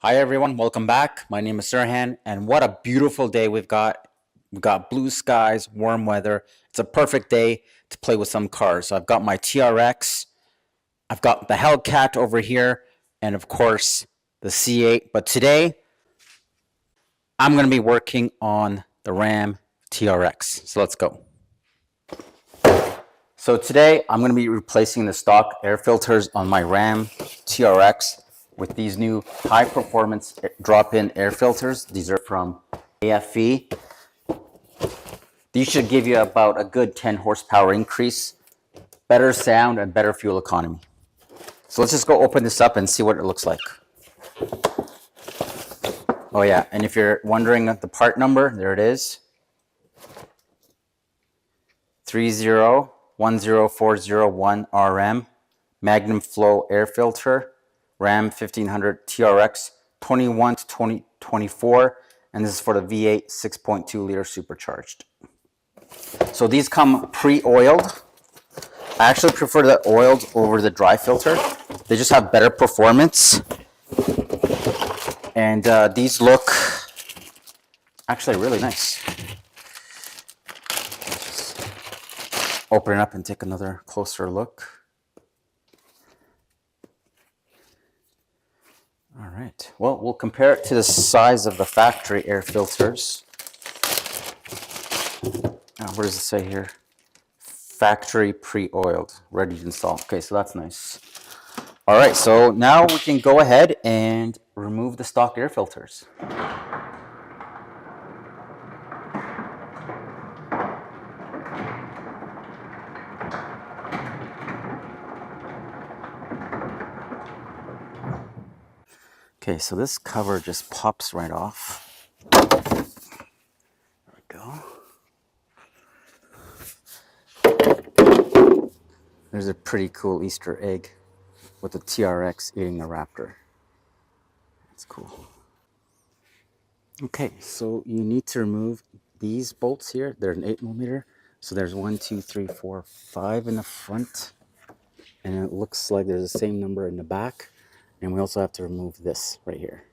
Hi everyone, welcome back. My name is Serhan, and what a beautiful day we've got. We've got blue skies, warm weather. It's a perfect day to play with some cars. So I've got my TRX, I've got the Hellcat over here, and of course the C8. But today I'm going to be working on the Ram TRX. So let's go. So today I'm going to be replacing the stock air filters on my Ram TRX with these new high performance drop-in air filters. These are from AFE. These should give you about a good 10 horsepower increase, better sound and better fuel economy. So let's just go open this up and see what it looks like. Oh yeah, and if you're wondering the part number, there it is. 3010401 RM, Magnum Flow air filter, Ram 1500 TRX, 21 to 2024, and this is for the V8 6.2 liter supercharged. So these come pre-oiled. I actually prefer the oiled over the dry filter. They just have better performance. And these look actually really nice. Open it up and take another closer look. All right, well, we'll compare it to the size of the factory air filters. What does it say here? Factory pre-oiled, ready to install. Okay, so that's nice. All right, so now we can go ahead and remove the stock air filters. Okay, so this cover just pops right off. There we go. There's a pretty cool Easter egg with the TRX eating a raptor. That's cool. Okay, so you need to remove these bolts here. They're an 8mm. So there's 1, 2, 3, 4, 5 in the front. And it looks like there's the same number in the back. And we also have to remove this right here.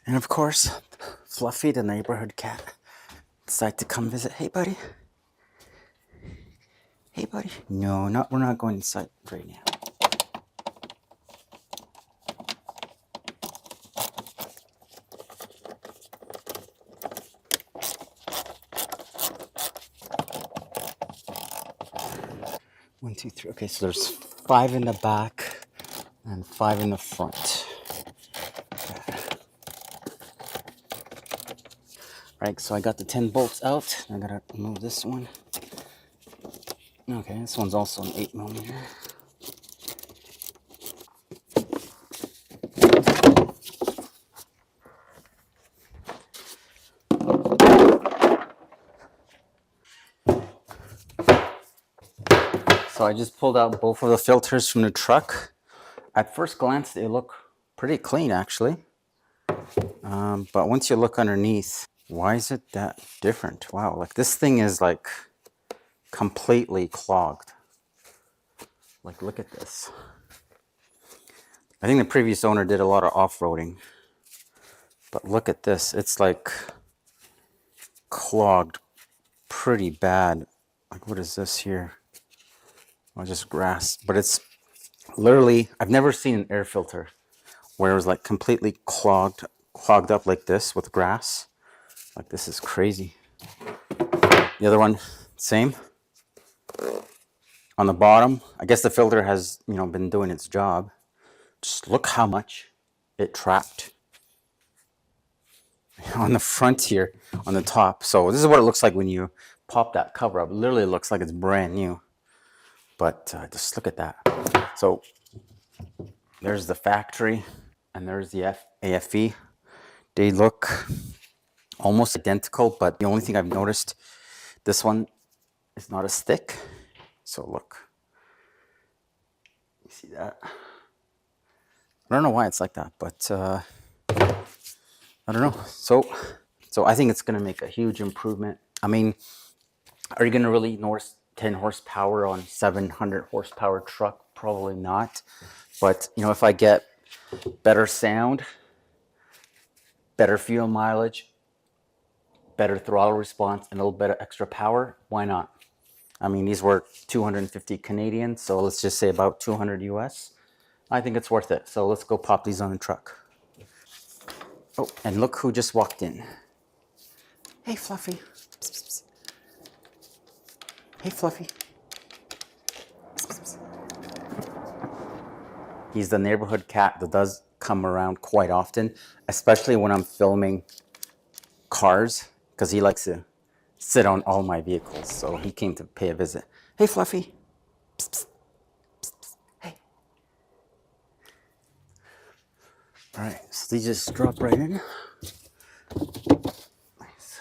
And of course, Fluffy, the neighborhood cat, decided to come visit. Hey, buddy. Hey, buddy. No, we're not going inside right now. One, two, three. Okay, so there's 5 in the back and 5 in the front. Right, so I got the 10 bolts out. I gotta remove this one. Okay, this one's also an 8mm. So I just pulled out both of the filters from the truck. At first glance, they look pretty clean, actually. But once you look underneath, why is it that different? Wow, like this thing is like completely clogged. Like, look at this. I think the previous owner did a lot of off-roading. But look at this. It's like clogged pretty bad. Like, what is this here? Oh, just grass. But it's literally, I've never seen an air filter where it was like completely clogged up like this with grass. Like, this is crazy. The other one, same. On the bottom, I guess the filter has, been doing its job. Just look how much it trapped. On the front here, on the top. So this is what it looks like when you pop that cover up. It literally looks like it's brand new. But just look at that. So there's the factory and there's the AFE. They look almost identical, but the only thing I've noticed, this one is not as thick. So look, you see that? I don't know why it's like that, but I don't know. So I think it's going to make a huge improvement. I mean, are you going to really notice 10 horsepower on 700 horsepower truck? Probably not. But, you know, if I get better sound, better fuel mileage, better throttle response, and a little bit of extra power, why not? I mean, these were 250 Canadian, so let's just say about 200 US. I think it's worth it. So let's go pop these on the truck. Oh, and look who just walked in. Hey, Fluffy. Psst, psst, psst. Hey, Fluffy. Psst, psst, psst. He's the neighborhood cat that does come around quite often, especially when I'm filming cars, because he likes to sit on all my vehicles. So he came to pay a visit. Hey, Fluffy. Psst, psst. Psst, psst. Hey. All right, so these just drop right in. Nice.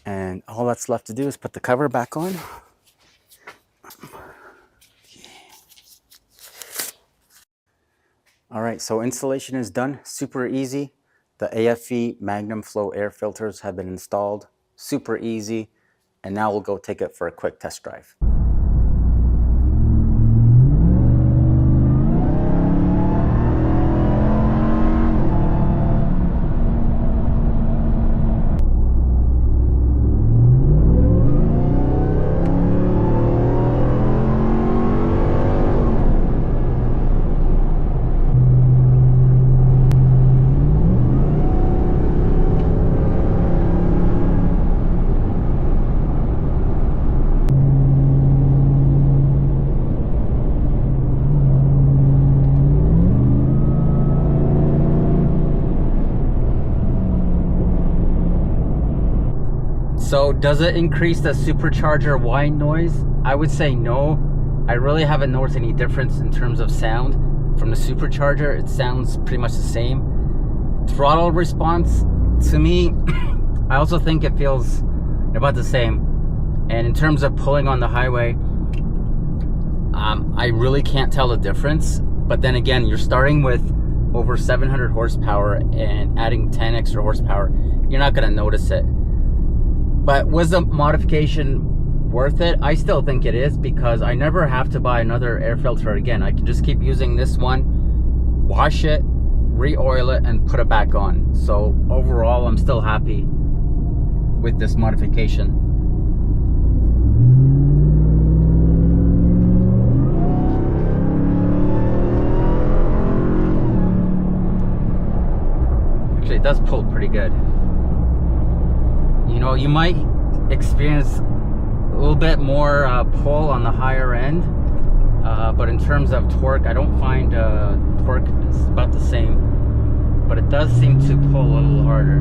And all that's left to do is put the cover back on. All right, so installation is done. Super easy. The AFE Magnum Flow air filters have been installed. Super easy. And now we'll go take it for a quick test drive. So does it increase the supercharger whine noise? I would say no. I really haven't noticed any difference in terms of sound from the supercharger. It sounds pretty much the same. Throttle response, to me, I also think it feels about the same. And in terms of pulling on the highway, I really can't tell the difference. But then again, you're starting with over 700 horsepower and adding 10 extra horsepower, you're not gonna notice it. But was the modification worth it? I still think it is, because I never have to buy another air filter again. I can just keep using this one, wash it, re-oil it, and put it back on. So overall, I'm still happy with this modification. Actually, it does pull pretty good. You know, you might experience a little bit more pull on the higher end, but in terms of torque, I don't find torque is about the same, but it does seem to pull a little harder.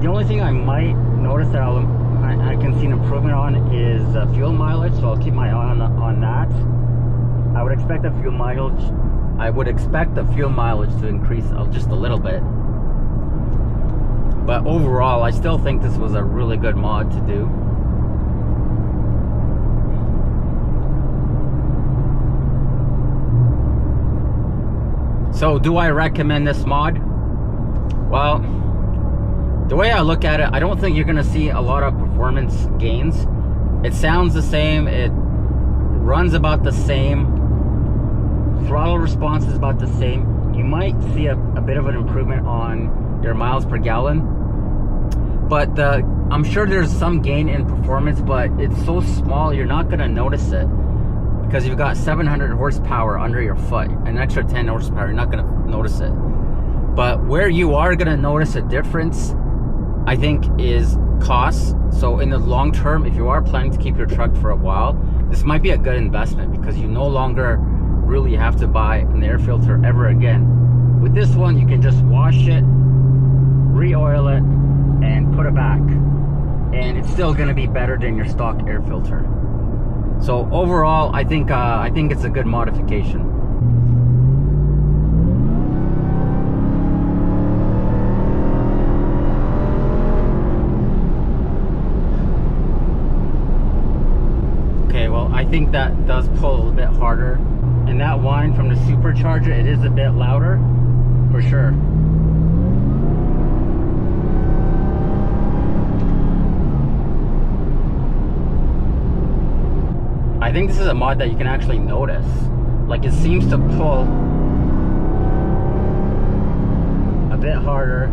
The only thing I might notice that I can see an improvement on is fuel mileage, so I'll keep my eye on that. I would expect the fuel mileage to increase just a little bit. But overall, I still think this was a really good mod to do. So, do I recommend this mod? Well, the way I look at it, I don't think you're gonna see a lot of performance gains. It sounds the same, it runs about the same, throttle response is about the same. You might see a bit of an improvement on your miles per gallon, but I'm sure there's some gain in performance, but it's so small you're not gonna notice it because you've got 700 horsepower under your foot, an extra 10 horsepower, you're not gonna notice it. But where you are gonna notice a difference, I think, is costs. So in the long term, if you are planning to keep your truck for a while, this might be a good investment because you no longer really have to buy an air filter ever again. With this one, you can just wash it, re-oil it, and put it back. And it's still gonna be better than your stock air filter. So overall, I think it's a good modification. I think that does pull a little bit harder, and that whine from the supercharger, it is a bit louder for sure. I think this is a mod that you can actually notice. Like, it seems to pull a bit harder,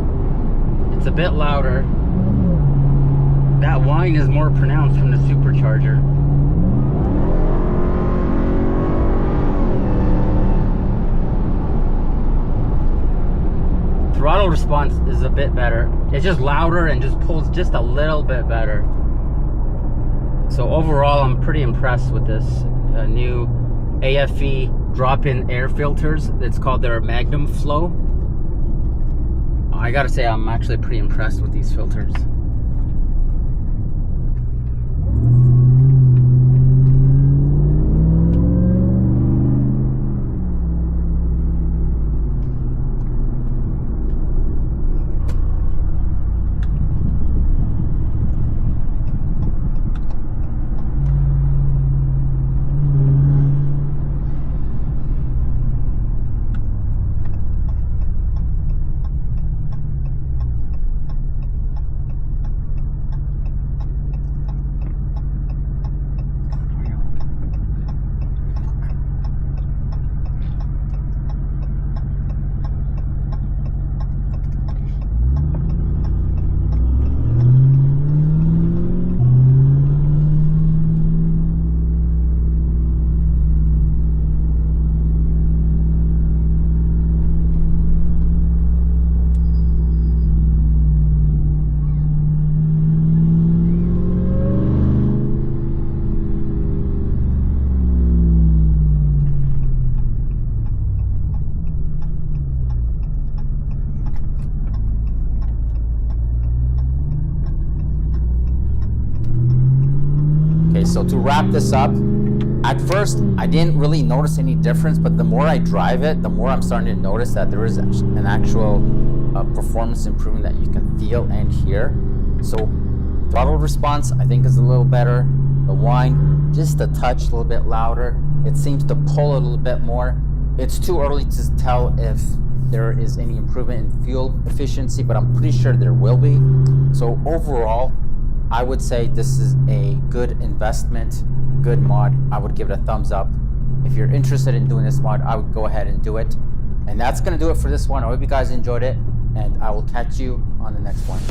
it's a bit louder. That whine is more pronounced from the supercharger. Throttle response is a bit better. It's just louder and just pulls just a little bit better. So overall, I'm pretty impressed with this new AFE drop-in air filters. It's called their Magnum Flow. I gotta say, I'm actually pretty impressed with these filters. Okay, so to wrap this up, at first I didn't really notice any difference, but the more I drive it, the more I'm starting to notice that there is an actual performance improvement that you can feel and hear. So throttle response, I think, is a little better. The whine, just a touch, a little bit louder. It seems to pull a little bit more. It's too early to tell if there is any improvement in fuel efficiency, but I'm pretty sure there will be. So overall, I would say this is a good investment, good mod. I would give it a thumbs up. If you're interested in doing this mod, I would go ahead and do it. And that's gonna do it for this one. I hope you guys enjoyed it, and I will catch you on the next one.